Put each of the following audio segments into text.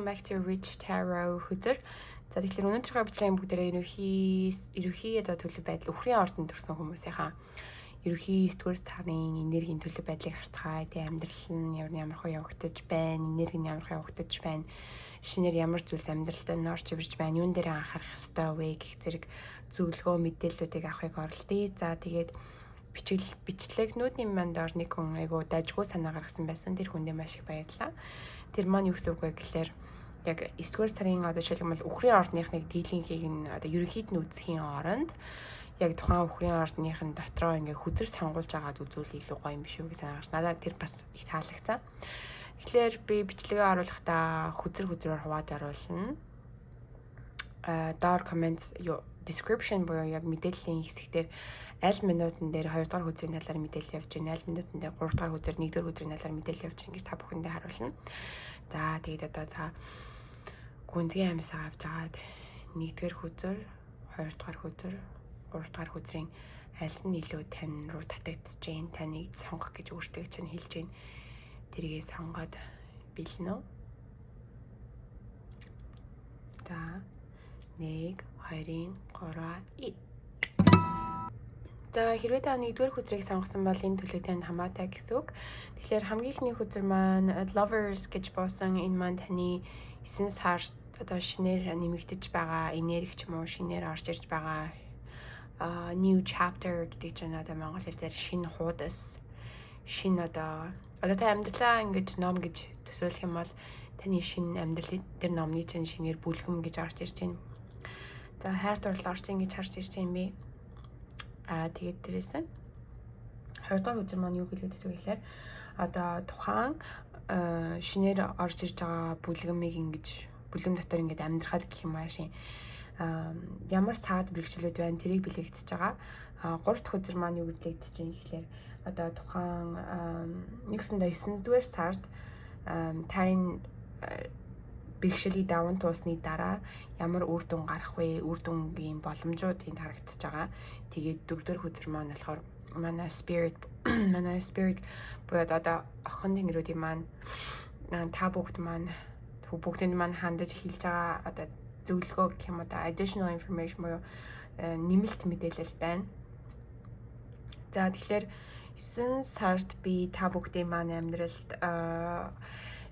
back to Rich Tarot хүзэр. За тэгэхээр өнөөдрийнхөө бичлэгийн бүгдээрээ ерөнхий одоо төлөв байдал өхрийн ордонд төрсэн хүмүүсийнхаа ерөнхий 9-р сарын энергийн төлөв байдлыг харцгаая. Тэгээ амьдрал нь ямар хөө явагдаж байна, энерги нь ямар хөө явагдаж байна, шинээр ямар зүйлс амьдралдаа норч ивэрж байна, юун дээр анхаарах ёстой вэ гэх зэрэг зөвлөгөө мэдээллүүдийг авахыг оролдъё. За тэгээд бичлэгнүүдийн мандор нэг хүн айгу дажгүй санаа гаргасан байсан. Тэр хүндээ маш их баярлалаа. Тэр маань юу гэсэн үг вэ гэхээр яг 9-р сарын одоо жишээлбэл өхрийн ордныхныг дийлэнхийг нь одоо ерөнхийд нь үзэхийн оронд яг тухайн өхрийн ордныхын дотроо ингээ хүзэр сонгуулж агаад үзүүл илүү гоё юм биш үү гэж санаарч надад тэр бас их таалагдсан. Тэгэхээр би бичлэгээ оруулахдаа хүзрээр хувааж оруулна. Доор comments description буюу яг мэдээллийн хэсэгтэр аль минутын дээр 2 дугаар хүзрийн талаар мэдээлэл явж байна, аль минутын дээр 3 дугаар хүзэр 1 дугаар хүзрийн талаар мэдээлэл явж байна гэж та бүхэндээ харуулна. За тэгээд одоо та гүнзгий амьсгаа авч агаад 1 дугаар хүзэр, 2 дугаар хүзэр, 3 дугаар хүзрийн аль нь илүү тань руу татагдж जैन, таныг сонгох гэж өөртөө чинь хэлж जैन. Тэргээ сонгоод бэлнэ. За 1 2 3 За хэрвээ та 1-р хүзрийг сонгосон бол энэ төлөв танд хамаатай гэсэн үг. Тэгэхээр хамгийн ихний хүзэр маань Lovers гэж буусан энэ маань таны 9 сард одоо шинээр нэмэгдэж байгаа энерги ч юм уу, шинээр орж ирж байгаа new chapter гэдэг чинь одоо монгол хэлээр шинэ хуудас, шинэ одоо та амьдралаа ингэж ном гэж төсөөлөх юм бол таны шинэ амьдрал дээр номны чинь шинээр бүлгэм гэж орж ирж байна. За хайр дурлал орж ин гэж харж ирж байгаа юм би. Тэгээд дээрээс нь 2 дугаар хүзэр маань юу хэлээд байгаа гэхээр одоо тухайн шинээр орж ирж байгаа бүлгэмийг бүлгэм дотор ингээд амьдрахад гэх юм аашийн ямар саад бэрхшээлүүд байна тэрийг бэлэгдэж байгаа. 3 дахь хүзэр маань юу бэлэгдэж байгаа гэхээр одоо тухайн нэгсэндээ 9-р сард тань бэрхшээлийн даван туусны дараа ямар үр дүн гарах вэ? Үр дүнгийн боломжууд энд харагдаж байгаа. Тэгээд 4-р хүзэр маань болохоор манай spirit буюу одоо охин тэнгэрүүдийн маань та бүгдэнд маань хандаж хэлж байгаа одоо зөвлөгөө гэх юм одоо additional information буюу нэмэлт мэдээлэл байна. За тэгэхээр 9 сард би та бүгдийн маань амьдралд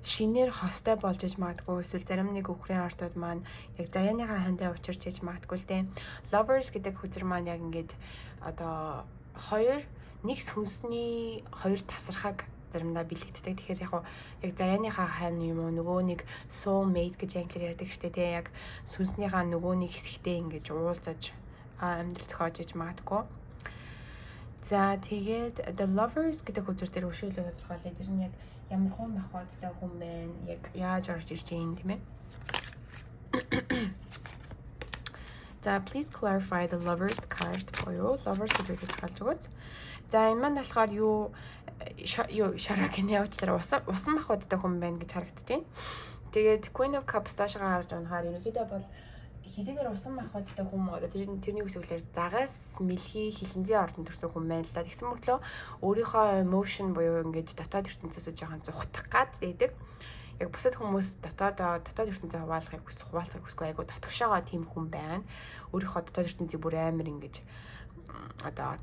шинээр хостой болж иж магадгүй эсвэл зарим нэг өхрийн артууд маань яг заяаныхаа хандаа учирч иж магадгүй л дээ. Lovers гэдэг хүзэр маань яг ингээд одоо нэг сүнсний хоёр тасархаг заримдаа бэлэгддэг. Тэгэхээр яг заяаныхаа хань юм уу нөгөө нэг soul mate гэж англиар ярьдаг штэ тий яг сүнснийхаа нөгөө нэг хэсэгтээ ингэж уулзаж амьдрал зохиож иж магадгүй. За тэгээд the lovers гэдэг хүзэр дээр өшөөлөө тодорхойлъё. Тэр нь яг ямар хүн махбодтой хүн байна, яг яаж орж ирж байна тийм ээ. За please clarify the lovers card буюу lovers гэдгийг тодорхойлж өгөөч. За энэ маань болохоор юу шараг нь явуулчлаар усан махбодтой хүн байна гэж харагдаж байна. Тэгээд Queen of Cups доошоо гарч унахаар ерөнхийдөө бол хэдийгээр усан махбодтой хүн одоо тэрний үсгэлээр загаас мэлхий хилэнцгийн ордонд төрсэн хүн байна л да. Тэгсэн мөртлөө өөрийнхөө emotion буюу ингэж дотоод ертөнцөөсөө жоохон зүхтах гад байдаг. Яг бусад хүмүүс дотоод ертөнцөө хуваалцахыг хүсэхгүй айгу дотгошоогоо тийм хүн байна. Өөрийнхөө дотоод ертөнцийг бүр амар ингэж одоо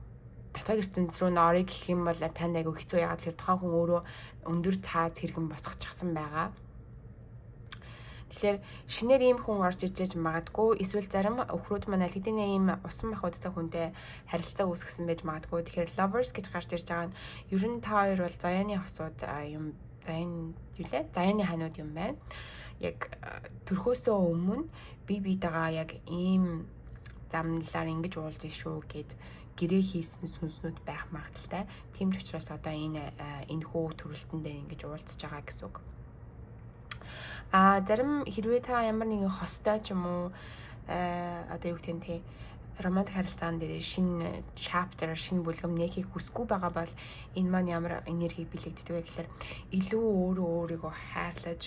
дотоод ертөнц рүү нөрөй гэх юм бол танд айгу хэцүү яагаад тэр тухайн хүн өөрөө өндөр цааз хэрэгэн босгочихсан байгаа. Тэгэхээр шинээр ийм хүн орж ижиж магадгүй эсвэл зарим өхрүүд маань аль хэдийн ийм усан махбодтой хүнтэй харилцаа үүсгэсэн байж магадгүй. Тэгэхээр lovers гэж гарч ирж байгаа нь ер нь та хоёр бол заяаны хосууд юм заяаны ханууд юм байна. Яг төрхөөсөө өмнө биетэйгээ яг ийм замналаар ингэж уулж шүү гэд гэрээ хийсэн сүнснүүд байх магадaltaй. Тийм ч учраас одоо энэ хүү төрөлтөн дээр ингэж уулзж байгаа гэсэн үг. Зарим хэрвээ та ямар нэгэн хостой ч юм уу одоо юу гэх юм те романтик харилцаан дээр шинэ chapter шинэ бүлгэм нэхийг хүсэхгүй байгаа бол энэ маань ямар энергийг бэлэгддэг вэ гэхээр илүү өөрийгөө хайрлаж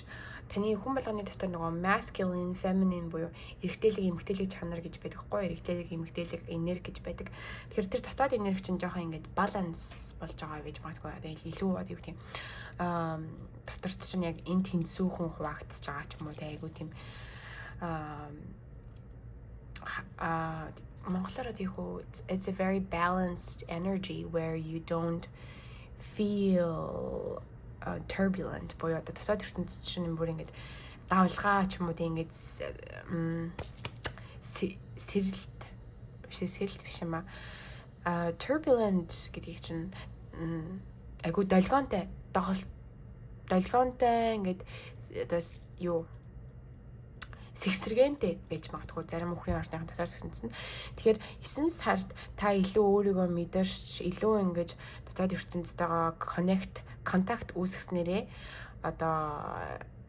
таны хүн болгоны дотор нөгөө masculine, feminine буюу эрэгтэйлэг, эмэгтэйлэг чанар гэж байдаг хгүй. Эрэгтэйлэг, эмэгтэйлэг энерги гэж байдаг. Тэгэхээр тэр дотоод энерги чинь жоохон ингээд баланс болж байгаа гэж магадгүй. Одоо илүү одоо юу гэх юм доторч чинь яг энэ тэнцүүхэн хуваагдчихж байгаа ч юм уу те айгу тийм монголоор тийх үү it's a very balanced energy where you don't feel turbulent боёо одоо тосоод ирсэн чинь бүр ингэж давлгаа ч юм уу тийм ингэж сэрэлт биш юм а turbulent гэдгийг чинь айгу долгионтой ингэж одоо юу сэгсрэгэнтэй байж магадгүй зарим өхрийн орчныхан дотор төгсөнцөн. Тэгэхээр 9 сард та илүү өөрийгөө мэдэрч илүү ингэж дотоод ертөнцтэйгээ контакт үүсгэснээрээ одоо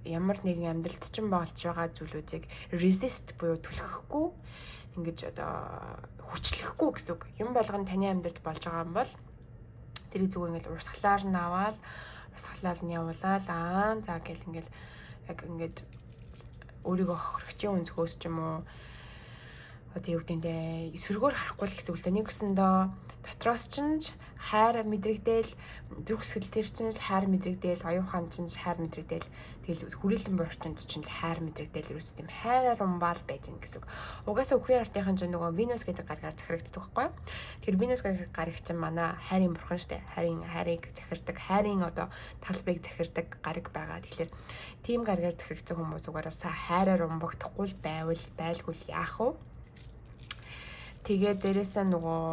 ямар нэгэн амьдралд чинь болж байгаа зүйлүүдийг resist буюу түлхэхгүй ингэж одоо хүчлэхгүй гэсэн үг. Юм болгоно таны амьдралд болж байгаа юм бол тэрийг зүгээр ингэж урсгалаар нь аваад урсгалаар нь явуулаад за гэл ингэж яг ингэж өөрийгөө хохирогчийн өнцгөөс ч юм уу одоо юу гэдэг нь сөргөөр харахгүй л гэсэн үг л да. Нэг өсөндөө дотроос ч хайр мэдрэгдээл зүрх сэтгэл төр чинь хайр мэдрэгдээл оюухан чинь хайр мэдрэгдээл тэгэл хүрээлэн буурчинд чинь хайр мэдрэгдээл ерөөс тийм хайраар умбаал байж гин гэсэн үг. Угаасаа өхрийн артынхан чинь нөгөө Венус гэдэг гаргаар захирагддаг байхгүй. Тэгэхээр Венус гэдэг гариг чинь манай хайрын бурхан штэ. Хайрыг захирдаг, хайрын одоо талбарыг захирдаг гариг байгаа. Тэгэхээр тийм гаргаар захирагдсан хүмүүс угаараас хайраар умбагдахгүй байлгүй яах вэ? Тэгээд дээрээсээ нөгөө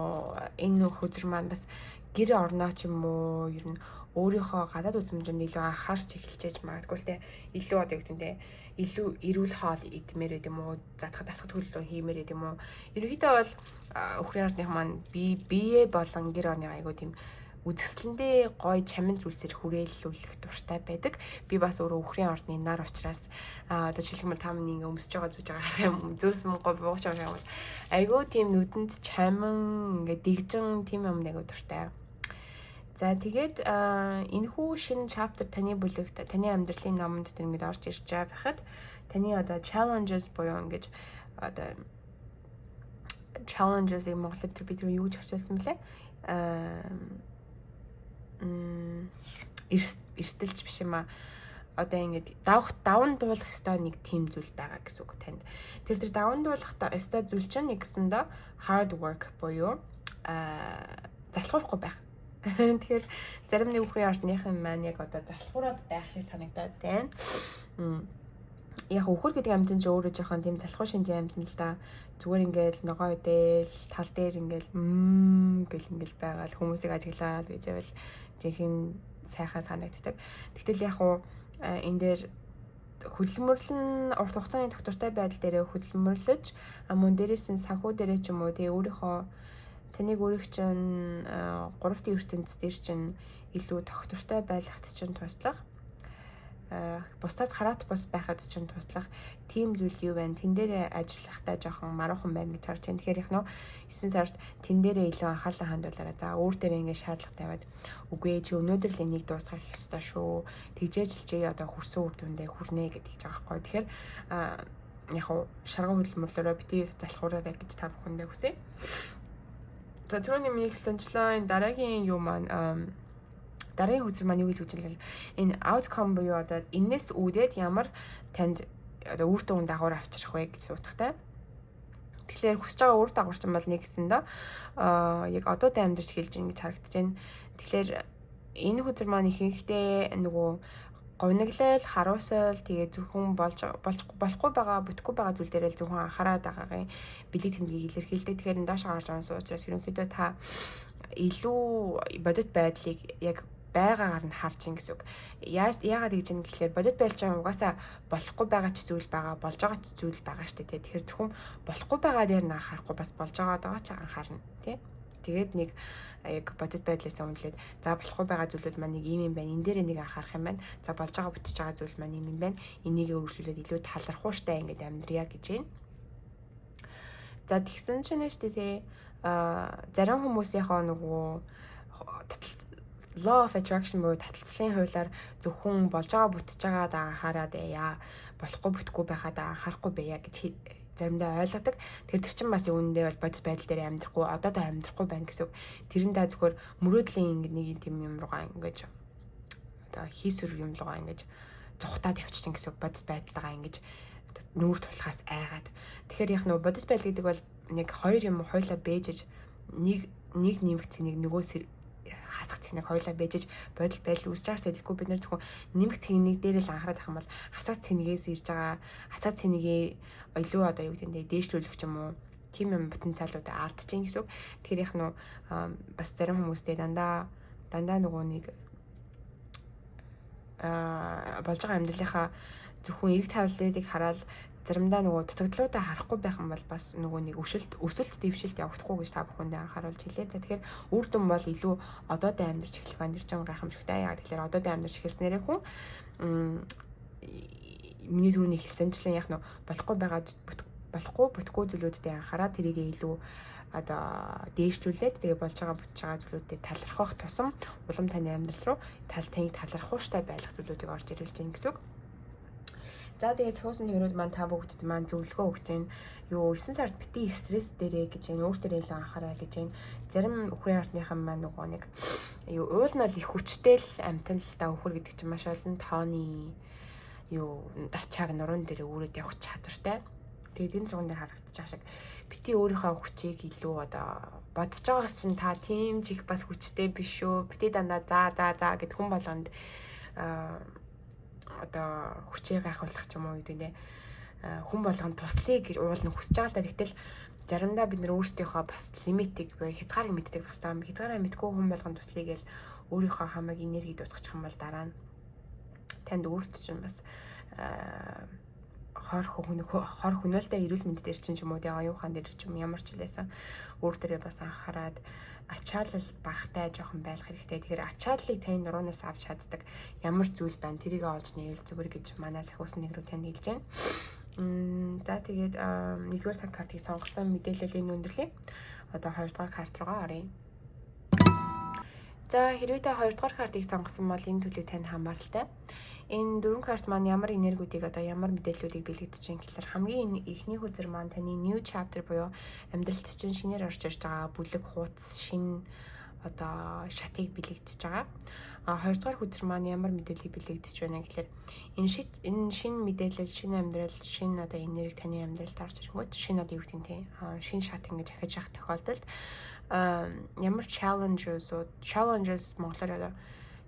энэ хөзөр маань бас гэр орноо ч юм уу ер нь өөрийнхөө гадаад үзмжинд илүү анхаарч эхэлж магадгүй л те илүү одоо юу гэдэг илүү эрүүл хоол идмээр гэдэг юм уу задахад тасгад хөлөө хиймээр гэдэг юм уу ерөнхийдөө бол өхрийн орных маань бие болон гэр орны айгуу тийм үзэсгэлэндээ гой чамин зүйлсээр хүрээлүүлэх дуртай байдаг. Би бас өөрөө өхрийн орны нар учраас одоо жишээлбэл та миний ингээ өмсөж байгаа зүж байгаа харах юм зөөс мөн гой бууж байгаа юм бол айгуу тийм нүдэнд чамин ингээ дэгжин тийм юм айгуу дуртай. За тэгээд энэхүү шинэ chapter таны бүлэгт таны амьдралын номонд тэр ингээд орж ирж байгаа байхад таны одоо challenges буюу ингэж одоо challenges-ийг монголоор тэр бид юу гэж хэлсэн бэлээ? Эрсдэлж биш юм а одоо ингэж даван дуулах ёстой нэг тим зүйл байгаа гэсэн үг танд. Тэр даван дуулах ёстой зүйл чинь нэгсэндээ hard work буюу залхуурахгүй байх. Тэгэхээр зарим нэг өхрийн орчныхын маань яг одоо залхуураад байх шиг санагдаад байна. Яг өхөр гэдэг амьтан ч өөрөө жоохон тийм залхуу шинжээ амьтан л да. Зүгээр ингээл ногоо идэл тал дээр ингээл гэл ингээл байгаад хүмүүсийг ажиглаад байж байвал жинхэнэ сайхан санагддаг. Тэгтэл яг уу энэ дээр хөдөлмөрлөн урт хугацааны доктортой байдал дээр хөдөлмөрлөж мөн дээрээс нь санхүү дээрээ ч юм уу тэгээ өөрийнхөө таныг өөрийг чинь 3-р ертөнцийн дээр чинь илүү доктортой байлгахт чинь туслах бусдаас хараат бус байхад чинь туслах тийм зүйл юу байна? Тэн дээр ажиллахтаа жоохон маруухан байна гэж харж байна. Тэгэхээр яг нөө 9 сард тэн дээрээ илүү анхаарлаа хандуулаарай. За өөр дээрээ ингэ шаардлага тавиад үгүй чи өнөөдөр л энийг дуусгах ёстой шүү. Тэгжээжл чи одоо хүрсэн үр дүндээ хүрнэ гэдэг ч байгаа байхгүй. Тэгэхээр яг шарган хөдөлмөрлөөрөө бити залхуураарай гэж та бүхэндээ хүсье. За түрүүний миний хэлсэнчлэн дараагийн юу маань дараагийн хөзөр маань юу гэж үзвэл энэ outcome буюу одоо энэс үүдээд ямар танд одоо үр дүн дагавар авчрах вэ гэж суудахтай. Тэгэхээр хүсэж байгаа үр дагавар чинь бол нэгсэндээ яг одоотой амьдарч хэлж ингэж харагдаж байна. Тэгэхээр энэ хөзөр маань ихэнхдээ нөгөө говьнаглал, харуусал тэгээ зөвхөн болохгүй байгаа, бүтэхгүй байгаа зүйл дээр л зөвхөн анхаарал байгаагийн бэлэг тэмдгийг илэрхийлдэг. Тэгэхээр энэ доош гарч байгаа учраас ерөнхийдөө та илүү бодит байдлыг яг байгаагаар нь харж ин гэсэн үг. Яагаад гэж юм гэхлээр бодит байлж байгаа угаасаа болохгүй байгаа ч зүйл байгаа, болж байгаа ч зүйл байгаа шүү дээ. Тэгэхээр зөвхөн болохгүй байгаа дээр нь анхаарахгүй бас болж байгаа ч анхаарна, тий. Тэгээд нэг яг бодит байдлаас өмнөлээд за болохгүй байгаа зүйлүүд маань нэг юм байна. Энэ дээр нэг анхаарах юм байна. За болж байгаа бүтэж байгаа зүйл маань юм байна. Энийг өөрчлөлөөд илүү талархууштай ингээд амьдрья гэж байна. За тэгсэн чинь шүү дээ. Зарим хүмүүсийнхоо нөгөө law of attraction буюу таталцлын хуулиар зөвхөн болж байгаа бүтэж байгаад анхаарад яа болохгүй бүтггүй байхад анхаарахгүй байя гэж заримдаа ойлгодог. Тэр чинь бас үүндээ бол бодит байдал дээр амьдрахгүй одоо та амьдрахгүй байна гэсэн үг. Тэрэндээ зөвхөр мөрөөдлийн нэг тийм юм руугаа ингэж одоо хийсвэр юм руугаа ингэж зүхтаа тавьчихсан гэсэн үг. Бодит байдалгаа ингэж нүүр тулахаас айгаад. Тэгэхээр яг нөө бодит байдал гэдэг бол нэг хоёр юм хойлоо бэжж нэг нэмэгдэх нэг нөгөөс хасах цэнийг хойлоо бэжж бодит байдал үүсэж байгаа ч тэгэхгүй бид нэр зөвхөн нэмэх цэнийг дээр л анхаарах юм бол хасах цэнигээс ирж байгаа хасах цэнийг илүү одоо юу гэдэг нь дээшлүүлэх юм уу тийм юм потенциалууд ардчихин гэсэн үг. Тэгэхээр яг нөө бас зарим хүмүүстэй дандаа нөгөө нэг болж байгаа амьдралынхаа зөвхөн эрэг тавлуудыг хараад заримдаа нөгөө дутагдлуудаа харахгүй байх юм бол бас нөгөө нэг өсөлт дэвшилт явагдахгүй гэж та бүхэндээ анхааруулж хэлээ. За тэгэхээр үр дүн бол илүү одоотой амьдарч эхлэх байна. Тэр чинь гайхамшигтай. Яг тэгэхээр одоотой амьдарч эхэлснээрээ хүн миний түрүүний хэлсэнчлэн яг болохгүй байгаа бүтгэхгүй зүйлүүдтэй анхаараа тэрийг илүү одоо дээшлүүлээд тэгээ болж байгаа бүтэж байгаа зүйлүүдэд талархах тусам улам таны амьдрал руу таныг талархууштай байлгах зүйлүүдийг орж ирүүлж гин гэсэн үг. За тэгээ цохиусан тэгрүүд маань та бүгдэд маань зөвлөгөө өгч जैन. Юу 9 сард бити стресс дээрээ гэж जैन өөртөө илүү анхаарал гэж जैन. Зарим өхрийн ардныхан маань нөгөө нэг юу уул нь бол их хүчтэй л амтналтай өхөр гэдэг чинь маш олон тооны юу дачааг нуруунд дээр өөрөд явах чадвартай. Тэгээд энэ зуган дээр харагдаж байгаа шиг бити өөрийнхөө хүчийг илүү одоо бодож байгаас чинь та тийм ч их бас хүчтэй биш үү. Бити дандаа за гэд хүн болгонд одоо хүчээ гайхуулах ч юм уу гэдэг нэ хүн болгонд туслая гэж уулна хүсэж байгаа л да. Тэгтэл заримдаа бид нар өөрсдийнхөө бас лимитийг буюу хязгаарыг мэддэг бас юм. Хязгаараа мэдгүй хүн болгонд туслая гэж өөрийнхөө хамаг энерги дуусгачих юм бол дараа нь танд өөрт чинь бас хор хөнөөлтэй эрүүл мэнд дээр чинь ч юм уу тэгээ оюухан дээр ч юм ямар ч үлээсэн өөр төрөө бас анхаарад ачаалал багтай жоохон байх хэрэгтэй. Тэгэхээр ачааллыг тань нуруунаас авч чаддаг ямар зүйл байна тэрийг олж нэвэл зүгээр гэж манай сахиусан нэг рүү тань хэлж байна. За тэгээд 1-р цаг картыг сонгосон мэдээлэл энэ өндөрлөе. Одоо 2-р карт руугаа оръё. За хэрвээ та 2-р картыг сонгосон бол энэ төлөв танд хамааралтай. Энэ 4 карт маань ямар энергиудыг одоо ямар мэдээллүүдийг бэлэгдэж байгаа гэхээр хамгийн эхний хүзэр маань таны new chapter буюу амьдралд чинь шинээр орж ирж байгаа бүлэг хуудас шинэ одоо шатыг бэлэгдэж байгаа. А 2-р хүзэр маань ямар мэдээллийг бэлэгдэж байна гэхээр энэ шинэ мэдээлэл, шинэ амьдрал, шинэ одоо энерги таны амьдралд орж ирэнгүүт шинэ одоо юу гэдэг нь шинэ шат ингэж ахиж явах тохиолдолд ямар challenges монголоор одоо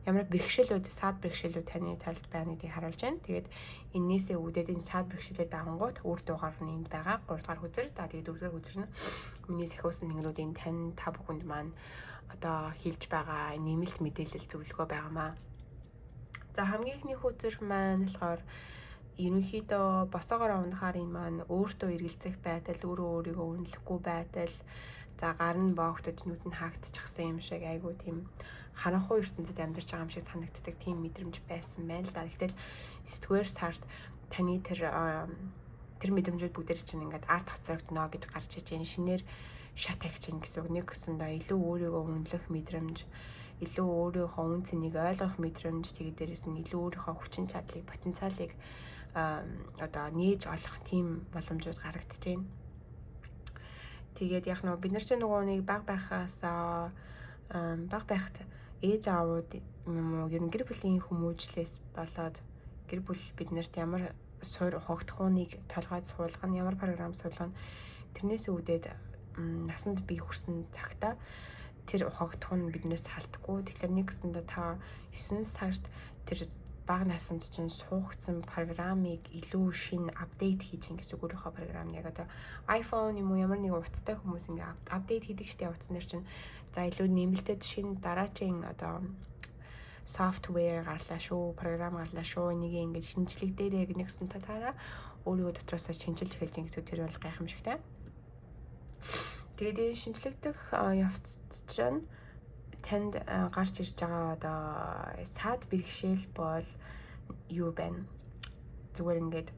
ямар бэрхшээлүүд, саад бэрхшээлүүд таны талд байна гэдгийг харуулж байна. Тэгээд энээсээ үүдээд энэ саад бэрхшээлээ давангууд үр дугаар нь энд байгаа. 3-р хүзэр. Тэгээд 4-р хүзэр нь миний сахиусан нэгнүүдийн тань та бүхэнд маань одоо хэлж байгаа нэмэлт мэдээлэл зөвлөгөө байгаамаа. За хамгийн ихний хүзэр маань болохоор ерөнхийдөө босоогоор унахаар энэ маань өөртөө эргэлзэх байдал, өөрийгөө үнэлэхгүй байдал, за гар нь боогдож нүд нь хаагдчихсан юм шиг айгуу тийм харанхуй ертөнцид амьдарч байгаа юм шиг санагддаг тийм мэдрэмж байсан байна л да. Гэтэл 9-р сард таны тэр мэдрэмжүүд бүгдээр чинь ингээд арт хоцрогдно гэж гарч иж энэ шинээр шат агч ин гэсэн үг. Нэг гэсэндээ илүү өөрийгөө үнэлэх мэдрэмж, илүү өөрийнхөө үн цэнийг ойлгох мэдрэмж, тэгээд дээрэс нь илүү өөрийнхөө хүчин чадлыг, потенциалыг одоо нээж олох тийм боломжууд гарагдаж байна. Тэгээд яг бид нар ч нөгөө нэг баг байхад ээж аавууд юм уу ер нь гэр бүлийн хүмүүжлээс болоод гэр бүл биднэрт ямар хогдохууныг толгойд суулгана, ямар програм суулгана тэрнээс үүдээд насанд бие хүрсэн цагта тэр хогдохуун биднээс халтахгүй. Тэгэхээр нэг гэсэндээ та 9 сард тэр бага насанд чинь суугдсан програмыг илүү шинэ апдейт хийж ингэсэн өөрийнхөө програм яг одоо iPhone юм уу ямар нэг утастай хүмүүс ингээ апдейт хийдэг штэ утаснаар чинь за илүү нэмэлтэд шинэ дараачийн одоо софтвер гарлаа шүү, програм гарлаа шүү, энийг ингээ шинжлэх дээрээ нэгсэн та өөрийгөө дотроос шинжилж эхэлж ингэсэн тэр бол гайхамшигтай. Тэгээд энэ шинжлэхдэх явц чинь танд гарч ирж байгаа одоо саад бэрхшээл бол юу байна? Зүгээр ингээд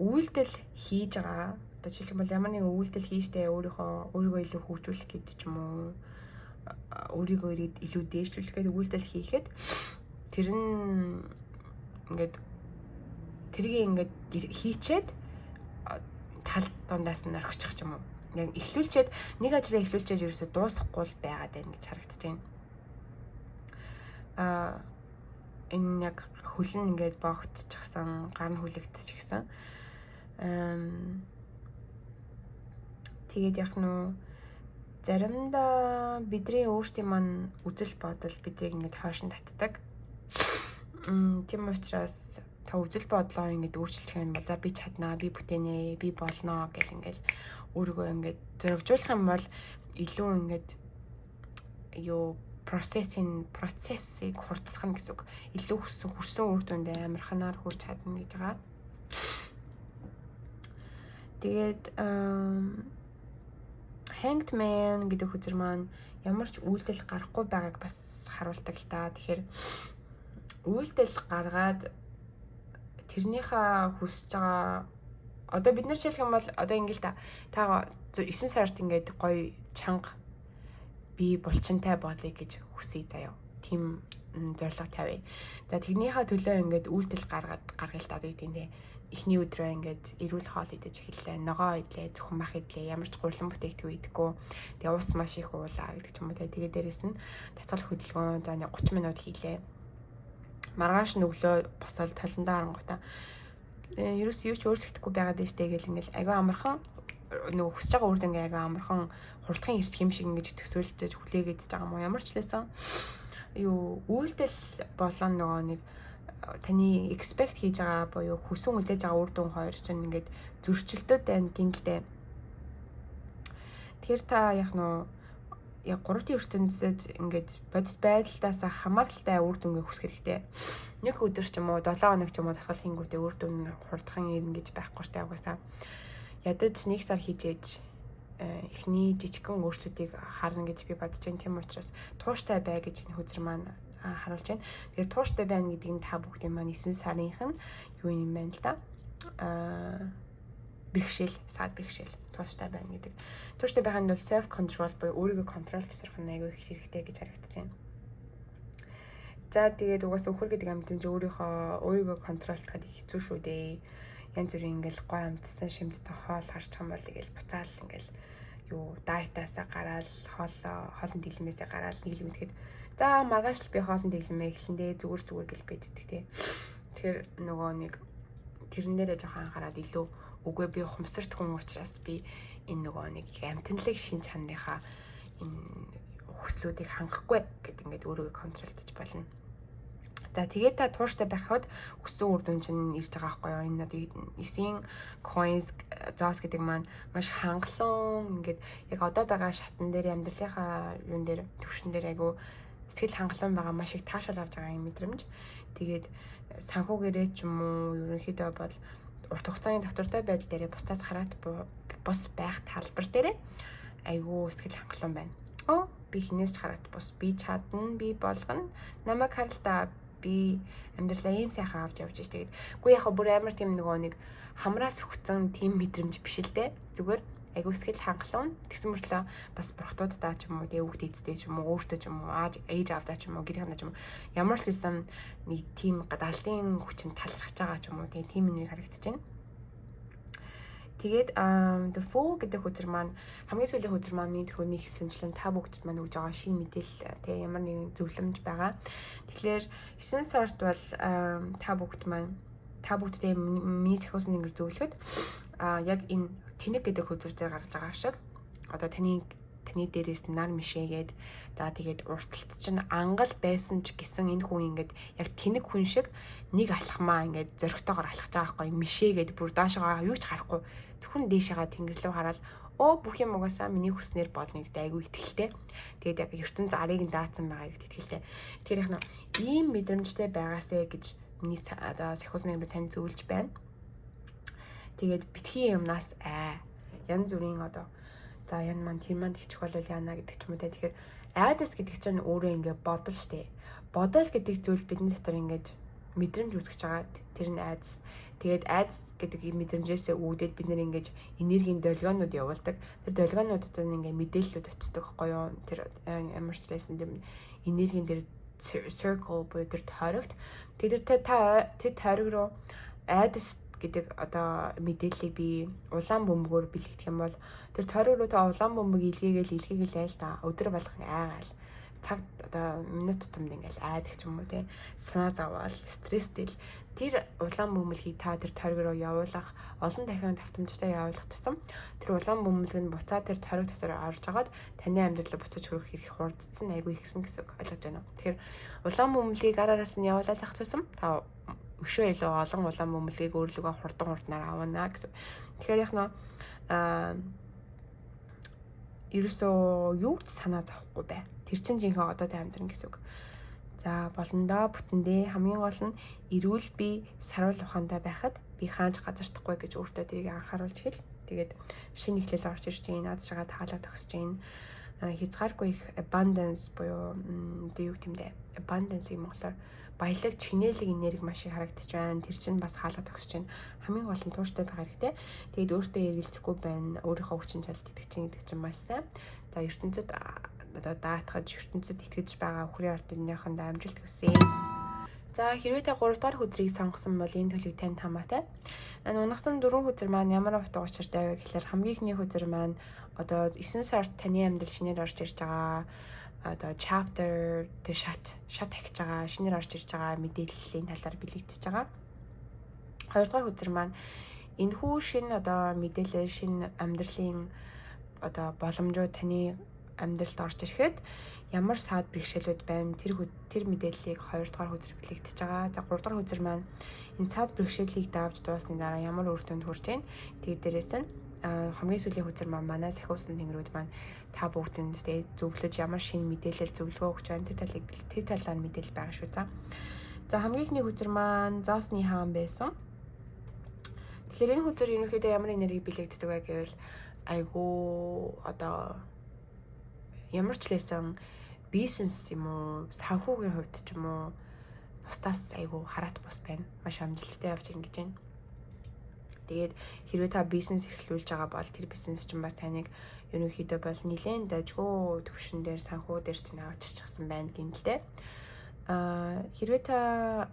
үйлдэл хийж байгаа. Одоо жишээлбэл ямар нэгэн үйлдэл хийжтэй өөрийгөө илүү хөгжүүлэх гэж ч юм уу өөрийгөө илүү дээшлүүлэхэд үйлдэл хийхэд тэр нь ингээд тэрийг ингээд хийчээд тал дундаас нь орхичих юм уу. Яг эхлүүлчихэд нэг ажлаа эхлүүлчихэд ерөөсө дуусахгүй л байгаад байна гэж харагдаж байна. Энэ яг хөлн ингээд богдчихсан, гар нь хүлэгдчихсэн. Тэгээд яг нөө заримдаа бидний өөрсдийн маань үзэл бодол бидрийг ингээд хойшин татдаг. Тийм учраас та үзэл бодлоо ингээд өөрчилчих юм бол за би чаднаа, би бүтээнэ, би болноо гэл ингээд өөрийгөө ингээд зоригжуулах юм бол илүү ингээд процессыг хурдсгах гэсэн үг. Илүү хүрсэн үр дүндээ амарханаар хүрч чадна гэж байгаа. Тэгээд Hanged Man гэдэг хүзэр маань ямар ч үйлдэл гарахгүй байгааг бас харуулдаг л та. Тэгэхээр үйлдэл гаргаад тэрнийхээ хүсэж байгаа одоо бид нар жишээлх юм бол одоо ингээл та 9 сард ингээд гоё чанга би булчинтай болъё гэж хүсье заяа. Тим зорилго тавья. За тэрнийхээ төлөө ингээд үйлдэл гаргая л та одоо юу гэдэг эхний өдрөө ингээд эрүүл хоол идэж эхэллээ. Ногоо идлээ, зөвхөн мах идлээ. Ямар ч гурлан бүтээгдэхүүн идэхгүй. Тэгээ ус маш их уулаа гэдэг ч юм уу. Тэгээ дээрэс нь тацгал хөдөлгөөн за 30 минут хийлээ. Маргааш нь өглөө босоод толондоо харангуйтаа ерөөс юу ч өөрчлөгдөхгүй байгаад байж тээ гэл ингээл агаа амархан нөгөө хүсэж байгаа үр дүнгээ агаа амархан хурдхан ирсэх юм шиг ингэж төсөөлдөж хүлээгээд байгаа юм уу? Ямар ч лээсэн үйлдэл болон нөгөө нэг таны expect хийж байгаа буюу хүсэн хүлээж байгаа үр дүн хоёр чинь ингээд зөрчилдөд байна гинэлдэ. Тэгэхээр та яг 3-ын ертөнцид ингээд бодит байдалаас хамааралтай үр дүнгээ хүсэх хэрэгтэй. Нэг өдөр ч юм уу 7 хоног ч юм уу дасгал хийнгүүтээ үр дүн хурдхан ирнэ гэж байхгүй штэ угаасаа. Ядаж 1 сар хийжээж эхний жижигхэн өөрчлөлтийг харна гэж би бодож байна. Тийм учраас тууштай бай гэж энэ хүзэр маань харуулж байна. Тэгэхээр тууштай байна гэдэг нь та бүгдийн маань 9 сарынх нь юу юм бэ л да. Саад бэрхшээл тууштай байна гэдэг. Тууштай байх нь бол self control буюу өөрийгөө контрол тесрэх нь аягүй их хэрэгтэй гэж харагдаж байна. За тэгээд угаасаа өхөр гэдэг амьтан чи өөрийгөө контролдоход их хэцүү шүү дээ. Янз бүрийн ингээл гой амьдсан шимттэй хоол харчих юм бол ингээл буцаал ингээл дайтаасаа гараал хоолн дэглэмээсээ гараал нэг л мэдхэд за маргааш л би хоолн дэглэмээ эхлэндээ зүгээр гэл бэд идэх тий. Тэгэхээр нөгөө нэг тэрэн дээрээ жоохон анхаарал илүү үгүй би ухамсарт хүн учраас би энэ нөгөө нэг амтналыг шин чанарынхаа энэ хүслүүдийг хангахгүй гэд ингээд өөрийгөө контролдож болно. За тэгээд та тууштай байхад хүссэн үр дүн чинь ирж байгаа байхгүй юу? Энэ одоо 9 coins зоос гэдэг маань маш хангалуун ингээд яг одоо байгаа шатн дээр амьдралынхаа юун дээр төвшин дээр айгу сэтгэл хангалуун байгаа маш их таашаал авч байгаа юм мэдрэмж. Тэгээд санхүүгээрээ ч юм уу ерөнхийдөө бол урт хугацааны доктортой байдал дээрээ бусдаас хараат бус байх талбар дээрээ айгу сэтгэл хангалуун байна. Би хинээс ч хараат бус би чадна би болгоно намайг харалтаа би амьдралаа ийм сайхан авч явж штэ гэд. Үгүй яг бүр амар тийм нөгөө нэг хамраас өгцөн тийм мэдрэмж биш л дээ. Зүгээр айгуу сэтгэл хангалуун тэгсэн мөртлөө бас бурхтуудаа ч юм уу тэгээ хүүхд эцтэй ч юм уу өөртөө ч юм уу ээж авдаа ч юм уу гэрийнхээ ч юм уу ямар ч лсэн нэг тийм гадаалтын хүчин талархаж байгаа ч юм уу тэгээ тийм нэг харагдаж байна. Тэгээд the full гэдэг хүзэр маань хамгийн сүүлийн хүзэр маань миний төрхөний хэсэнчлэн та бүгд маань өгж байгаа шин мэдээлэл тэг ямар нэгэн зөвлөмж байгаа. Тэгэхээр 9 сард бол та бүгдтэй миний сахиус нэнгэр зөвлөхөд яг энэ тэнэг гэдэг хүзэр дээр гарч байгаа шиг одоо таны дээрээс нар мишээгээд за тэгээд урталт чинь ангал байсан ч гэсэн энэ хүн ингээд яг тэнэг хүн шиг нэг алхмаа ингээд зөрөгтэйгээр алхаж байгаа байхгүй мишээгээд бүр доошоо юу ч харахгүй зөвхөн дээшээгаа тэнгэр рүү хараад бүх юм угаасаа миний хүснээр болно гэдэг айгүй итгэлтэй. Тэгээд яг ертөнц арыг нь даацсан байгаа гэдэг итгэлтэй. Тэгэхээр яг ийм мэдрэмжтэй байгаасэ гэж миний одоо сахиус нэгээр тань зөвлөж байна. Тэгээд битгий юмнаас янз бүрийн одоо за ян маань тэр маань тэгчих болов яана гэдэг ч юм уу те. Тэгэхээр айдас гэдэг чинь өөрөө ингээд бодол штэ. Бодол гэдэг зүйл бидний дотор ингээд мэдрэмж үүсгэж байгаа. Тэр нь айдас. Тэгээд айдас гэдэг мэдрэмжээсээ үүдээд бид нэр ингэж энергийн долгионууд явуулдаг. Тэр долгионуудад ингээ мэдээллүүд очдог байхгүй юу? Тэр ямар ч байсан тэр энергийн тэр circle буюу тэр тойрогт. Тэгээд тэр тойрог руу айдас гэдэг одоо мэдээллийг би улаан бөмбөгөөр бэлтгэх юм бол тэр тойрог руу та улаан бөмбөг илгээгээл айл та өдөр болгон айгаал цаг одоо минут тутамд ингээл айдаг ч юм уу тий санаа зовоол стресстэй л тэр улаан бөмбөлгийг та тэр тойрог руу явуулах олон дахин давтамжтай явуулах тусам тэр улаан бөмбөлг нь буцаад тэр тойрог дотор орж агаад таны амьдралд буцаж хүрэх хэрэг хурдцсан айгүй ихсэн гэсэн үг ойлгож байна уу. Тэгэхээр улаан бөмбөлгийг гараараас нь явуулах тусам та өшөө илүү олон улаан бөмбөлгийг өөрлөгөө хурднаар авна гэсэн. Тэгэхээр яг нөө ерөөсөө юу ч санаа зовхгүй бай. Тэр чинь жинхэнэ одоотой амьдран гэсэн үг. За болондоо бүтэндээ хамгийн гол нь эрүүл бие сарвал ухаантай байхад би хаанч газардахгүй гэж өөртөө тэрийг анхааруулж хэл. Тэгээд шинэ эхлэл орж ирж байна. Наад шигээ таалаг төгсөж байна. Хязгааргүй их abundance буюу юу гэмдэ. Abundance-ийг монголоор баялаг, чинэлэг энерги маш их харагдаж байна. Тэр чинь бас хаалга төгсөж байна. Хамгийн гол нь тууштай байх хэрэгтэй. Тэгээд өөртөө эргэлзэхгүй байна. Өөрийнхөө хүчин чадалд итгэж чинь гэдэг чинь маш сайн. За ертөнцид одоо даатгаж ертөнцид итгэж байгаа өхрийн ард түмнийхэнд амжилт хүсье. За хэрвээ та 3 дахь хөзрийг сонгосон бол энэ төлөв танд хамаатай. Унагсан 4 хөзөр маань ямар утга учиртай вэ гэхээр хамгийн ихний хөзөр маань одоо 9 сард таны амьдрал шинээр орж ирж байгаа одоо chapter тэр шат ахиж байгаа шинээр орж ирж байгаа мэдээллийн талаар бэлэгдэж байгаа. 2 дахь хөзөр маань энэхүү шинэ одоо мэдээлэл шинэ амьдралын одоо боломжууд таны амьдралд орж ирэхэд ямар саад бэрхшээлүүд байна тэр мэдээллийг 2 дахь хөзөр бэлэгдэж байгаа. За 3 дахь хөзөр маань энэ саад бэрхшээлийг давж дуусны дараа ямар үр дүнд хүрч байна. Тэгээд дээрээс нь хамгийн сүүлийн хөзөр маань манай сахиусан тэнгэрүүд маань та бүгдэнд зөвлөж ямар шинэ мэдээлэл зөвлөгөө өгч байна тэр талаар мэдээлэл байгаа шүү. За хамгийн ихний хөзөр маань Зоосны хаан байсан. Тэгэхээр энэ хөзөр ерөнхийдөө ямар энерги бэлэгддэг вэ гэвэл айгуу одоо ямар ч лээсэн бизнес юм уу санхүүгийн хувьд ч юм уу бусдаас айгуу хараат бус байна. Маш амжилттай явж ийн гэж байна. Тэгээд хэрвээ та бизнес эрхлүүлж байгаа бол тэр бизнес чинь бас таныг ерөнхийдөө бол нэлээд дажгүй төвшин дээр санхүү дээр чинь авчирчихсан байна гинэлтэй. Хэрвээ та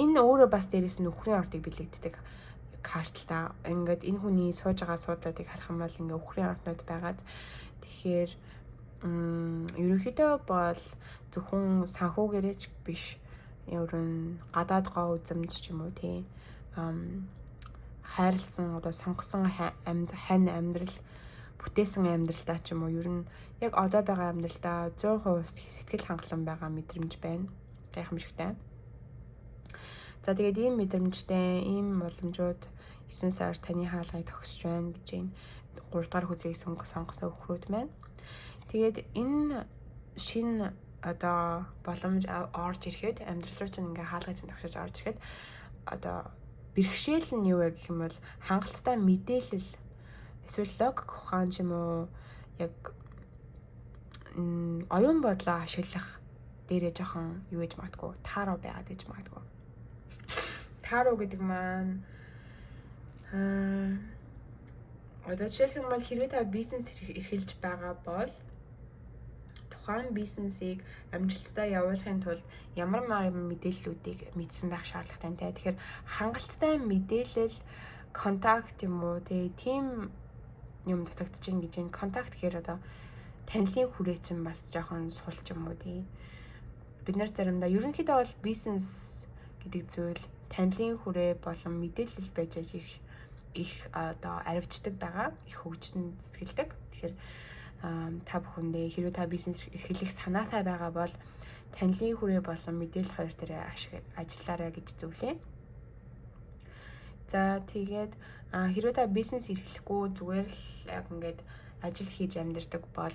энэ өөрөө бас дээрээс нь өхрийн ордыг бэлэгддэг карт л та. Ингээд энэ хүний сууж байгаа суудлуудыг харах юм бол ингээ өхрийн орднууд байгаад тэгэхээр ерөнхийдөө бол зөвхөн санхүүгээрээ ч биш ерөн гадаад гоо үзэмж ч юм уу тий хайрлсан одоо сонгосон хань амьдрал бүтээсэн амьдралдаа ч юм уу ер нь яг одоо байгаа амьдралдаа 100% сэтгэл хангалуун байгаа мэдрэмж байна. Гайхамшигтай. За тэгээд ийм мэдрэмжтэй ийм боломжууд 9 сард таны хаалгыг төгсөж байна гэж байна. 3 дахь хөзрийг сонгосон өхрүүд маань. Тэгээд энэ шинэ одоо боломж орж ирэхэд амьдрал руу чинь ингээ хаалгыг чинь тогшож орж ирэхэд одоо бэрхшээл нь юу вэ гэх юм бол хангалттай мэдээлэл эсвэл логик ухаан ч юм уу яг оюун бодлоо ашиглах дээрээ жоохон юу гэж магадгүй тааруу байгаад гэж магадгүй. Тааруу гэдэг маань одоо жишээлх юм бол хэрвээ та бизнес эрхэлж байгаа бол тухайн бизнесийг амжилттай явуулахын тулд ямар мэдээллүүдийг мэдсэн байх шаардлагатай. Тэгэхээр хангалттай мэдээлэл, контакт юм уу тийм юм дутагдж гин гэж энэ контакт гэхээр одоо танилын хүрээ чинь бас жоохон сулч юм уу бид нар заримдаа ерөнхийдөө бол бизнес гэдэг зүйл танилын хүрээ болон мэдээлэл байж их одоо аривчдаг байгаа, их хөгжин цэцгэлдэг. Тэгэхээр та бүхэндээ хэрвээ та бизнес эрхлэх санаатай байгаа бол танилын хүрээ болон мэдээлэл хоёр дээр ажиллаарай гэж зөвлөе. За тэгээд хэрвээ та бизнес эрхлэхгүй зүгээр л яг ингээд ажил хийж амьдардаг бол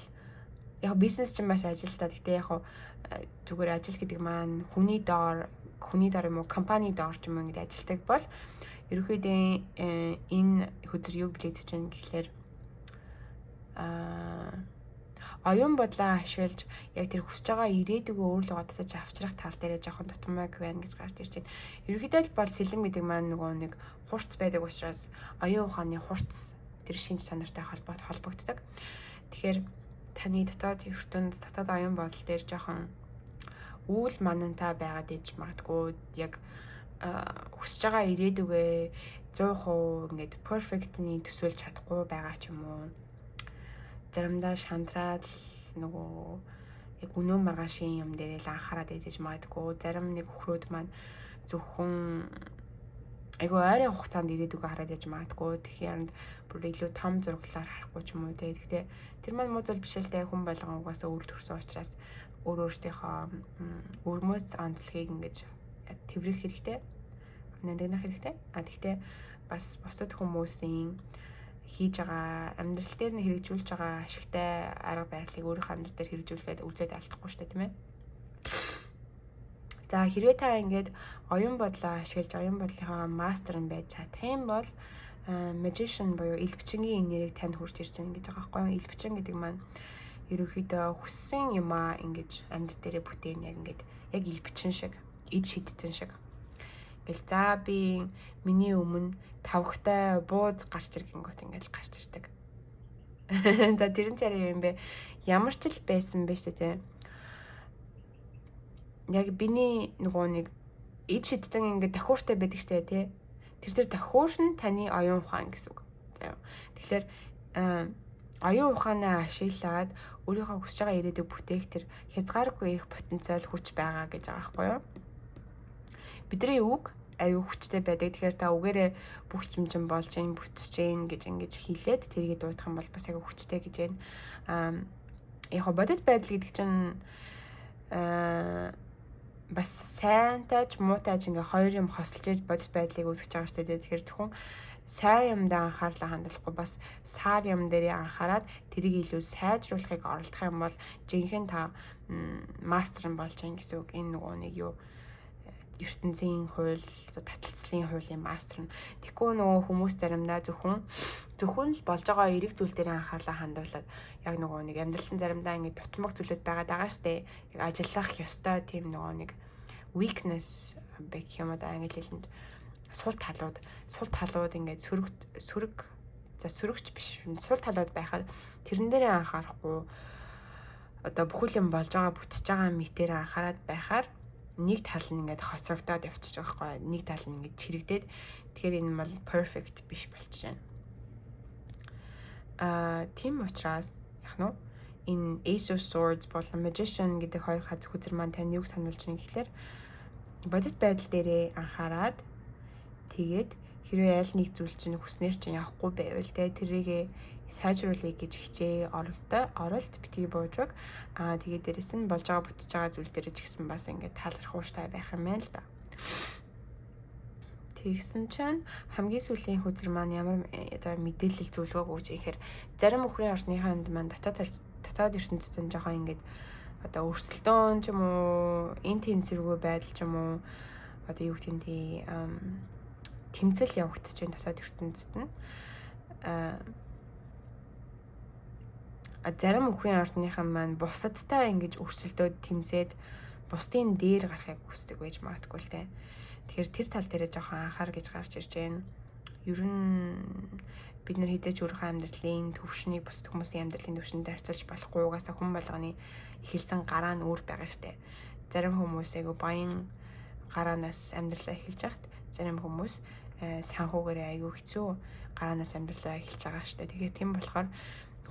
яг бизнес чинь бас ажилтаа. Гэхдээ яг зүгээр ажил гэдэг маань хүний доор юм уу компани доор ч юм ингээд ажилтдаг бол ерөнхийдөө энэ хөзөр юг бэлэгдэж байна гэхлээр оюун бодлоо ашиглаж яг тэр хүсэж байгаа ирээдүгөө өөрлөгөө татаж авчрах тал дээр жоохон дутмаг байна гэж гарч ирж байна. Ерөнхийдөө бол сэлэм гэдэг маань нөгөө нэг хурц байдаг учраас оюун ухааны хурц тэр шинж чанартай холбогддог. Тэгэхээр таны дотоод ертөнд дотоод оюун бодол дээр жоохон үйл манантай байгаад иж магадгүй яг хүсэж байгаа ирээдүгээ 100% ингээд perfect-ний төсөөлж чадахгүй байгаа ч юм уу. Заримдаа шантраад нөгөө яг өнөө маргаашийн юм дээр л анхаарал ижиж магадгүй. Зарим нэг өхрөөд маань зөвхөн айгу ойрын хугацаанд ирээдүгөө хараад иж магадгүй. Тэгэхээр бүр илүү том зураглалаар харахгүй ч юм уу те. Гэхдээ тэр маань муу зүйл биш л те, хүн болгон угаасаа үр төрсөн учраас өөрөөсдийнхөө өрмөц онцлогийг ингэж тэврэх хэрэгтэй. Нандинах хэрэгтэй. Тэгтээ бас бусад хүмүүсийн хийж байгаа амьдрал дээр нь хэрэгжүүлж байгаа ашигтай арга барилыг өөрийнхөө амьдрал дээр хэрэгжүүлэхэд үзээд алдахгүй шүү дээ, тийм ээ. За хэрвээ та ингээд оюун бодлоо ашиглаж оюун бодлынхаа мастер нь байж чадах юм бол magician буюу ил бичингийн нэрийг танд хүрч ирж байгаа гэж байгаа байхгүй юу? Ил бичин гэдэг маань ерөнхийдөө хүссэн юмаа ингэж амьдрал дээрээ бүтээн яг ил бичин шиг, ид шидтэн шиг. Ингээл за би миний өмнө тавхтай бууз гарч иргэнгүүт ингээл гарч ирдэг. За тэрэн чараа юм бэ? Ямар ч л байсан бэ шүү дээ. Яг биний нөгөө нэг ид шидтэн ингээд тахууртай байдаг штэ тий. Тэр тахуур нь таны оюун ухаан гэсэн үг. За. Тэгэхээр оюун ухаанаа ашиглаад өөрийнхөө хүсэж байгаа ирээдүг бүтээх тэр хязгааргүй их потенциал хүч байгаа гэж байгаа байхгүй юу? Бидний үг аюу хүчтэй байдаг. Тэгэхээр та үгээрээ бүх юмжин болж ийн бүтэж ийн гэж ингэж хэлээд тэрийг дуудах юм бол бас аюу хүчтэй гэж байна. Яг бодит байдал гэдэг чинь бас сайнтай ч муутай ч ингээ хоёр юм хосолж иж бодит байдлыг үүсгэж байгаа шүү дээ. Тэгэхээр зөвхөн сайн юмдаа анхаарлаа хандуулахгүй бас саар юм дээр анхаарад тэрийг илүү сайжруулахыг оролдох юм бол жинхэнэ та мастер нь болж ийн гэсэн үг. Энэ нөгөө нэг юу ертөнцийн хууль, таталцлын хуулийн мастер нь. Тэгэхгүй нөгөө хүмүүс заримдаа зөвхөн л болж байгаа эрэг зүйл дээр анхаарлаа хандуулаад яг нөгөө нэг амьдралын заримдаа ингэ дутмаг зүйлүүд байгаа штэ. Яг ажиллах ёстой тийм нөгөө нэг weakness гэх юм уу англи хэлэнд сул талууд ингээд сөрөгч биш. Сул талууд байхад тэрэн дээрээ анхаарахгүй одоо бүхэл юм болж байгаа бүтэж байгаа мэтээр анхаарад байхаар нэг тал нь ингээд хоцрогдоод явчихж байгаа байхгүй. Нэг тал нь ингээд чирэгдээд тэгэхээр энэ бол perfect биш болчихно. Тийм учраас яг нь энэ Ace of Swords болон Magician гэдэг хоёр хүзэр маань тань юг сануулж байгаа гэхээр бодит байдал дээрээ анхаарад тэгээд хэрвээ аль нэг зүйл чинь хүснээр чинь явахгүй байвал тэрийг сайжруулъя гэж хичээ оролт битгий буужваг. Тэгээд дээрэс нь болж байгаа бүтэж байгаа зүйл дээр ч гэсэн бас ингээд таалрах ууштай байх юм байна л да. Тэгсэн чинь хамгийн сүүлийн хүзэр маань ямар одоо мэдээлэл зөвлөгөө өгч ихээр зарим өхрийн орсныхаа маань дотоод ертөнцийн жоохон ингээд одоо өрсөлдөөн ч юм уу энэ тэнцвэргүй байдал ч юм уу одоо юу гэх юм тэмцэл явагдаж байна дотоод ертөнцид нь. Зарим өхрийн ордныхан маань бусадтай ингэж өрсөлдөөд тэмцээд бусдын дээр гарахыг хүсдэг байж магадгүй л те. Тэгэхээр тэр тал дээр жоохон анхаар гэж гарч ирж байна. Ер нь бид нар хизээч өөрийнхөө амьдралын төвшнийг бусад хүмүүсийн амьдралын төвшөндөө харьцуулж болохгүй. Угаасаа хүн болгоны эхэлсэн гараа нь өөр байгаа штэ. Зарим хүмүүс айгу баян гараанаас амьдралаа эхэлж хахад зарим хүмүүс санхүүгээрээ айгу хэцүү гараанаас амьдралаа эхэлж байгаа штэ. Тэгэхээр тийм болохоор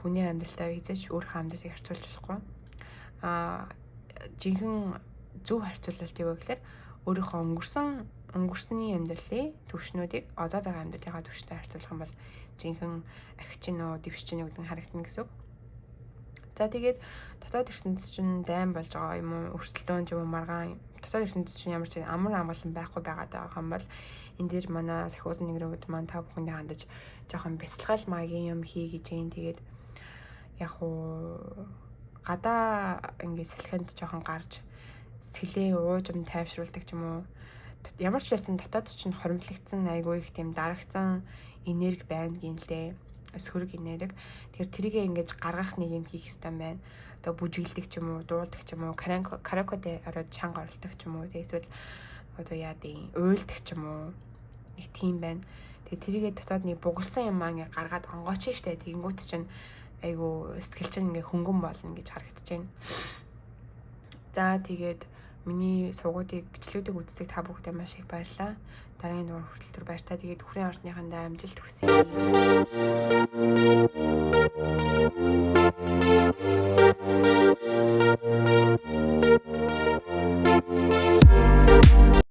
хүний амьдралтай хизээч өөрийнхөө амьдралыг харьцуулж болохгүй. Жинхэнэ зөв харьцуулалт юу вэ гэхээр өөрийнхөө өнгөрсний амьдралын төвшнүүдийг одоо байгаа амьдралынхаа төвшөнтэй харьцуулах юм бол жинхэнэ ахичин уу дэвшчин гэдэг нь харагдана гэсэн үг. За тэгээд дотоод ертөнцийн чинь дайм болж байгаа юм уу өрсөлдөөн ч юм уу маргаан дотоод ертөнцийн чинь ямар ч амар амгалан байхгүй байгаа юм бол энэ дээр манай сахиусан нэгрүүд маань та бүхэндээ хандаж жоохон бясалгал маягийн юм хий гэж юм. Тэгээд яг уу гадаа ингээд салхинд жоохон гарч сэтгэлээ уужим тайвшруулдаг ч юм уу. Ямар ч байсан дотоод чинь хоримтлагдсан айгүй их тийм дарагцсан энерги байна гинлээ. эсхүрэг инээрэг. Тэгэхээр тэрийгээ ингэж гаргах нэг юм хийх хэрэгтэй байна. Одоо бүжиглдэг ч юм уу, дуулдаг ч юм уу, караокетэй ороод чанга оролдог ч юм уу, эсвэл одоо уйлдаг ч юм уу. Нэг тийм байна. Тэгээ тэрийгээ дотоод нэг бугалсан юм аа ингээ гаргаад онгооч штэ. Тэгэнгүүт чинь айгу сэтгэл чинь ингээ хөнгөн болно гэж харагдаж байна. За тэгээд миний суугуудыг бичлүүдийг үздэг та бүхэндээ маш их баярлалаа. Дараагийн дугаар хүртэл баяр та. Тэгээд хүрэн орсныхандаа амжилт хүсье.